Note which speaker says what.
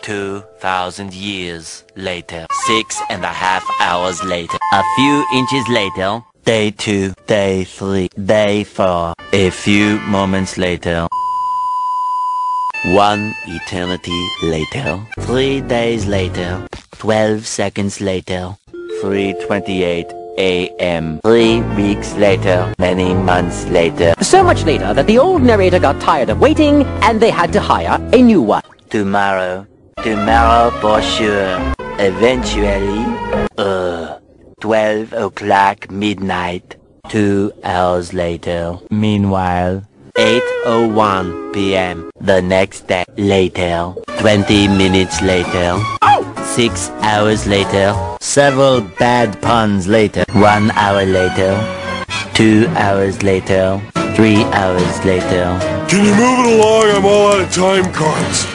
Speaker 1: 2,000 years later. 6.5 hours later. A few inches later. Day 2, Day 3, Day 4. A few moments later. 1 eternity later. 3 days later. 12 seconds later. 3:28 a.m. 3 weeks later. Many months later.
Speaker 2: So much later that the old narrator got tired of waiting and they had to hire a new one.
Speaker 1: Tomorrow for sure. Eventually, 12 o'clock midnight. 2 hours later. Meanwhile, 8:01 p.m. the next day. Later. 20 minutes later. 6 hours later. Several bad puns later. 1 hour later. 2 hours later. 3 hours later.
Speaker 3: Can you move it along? I'm all out of time cards.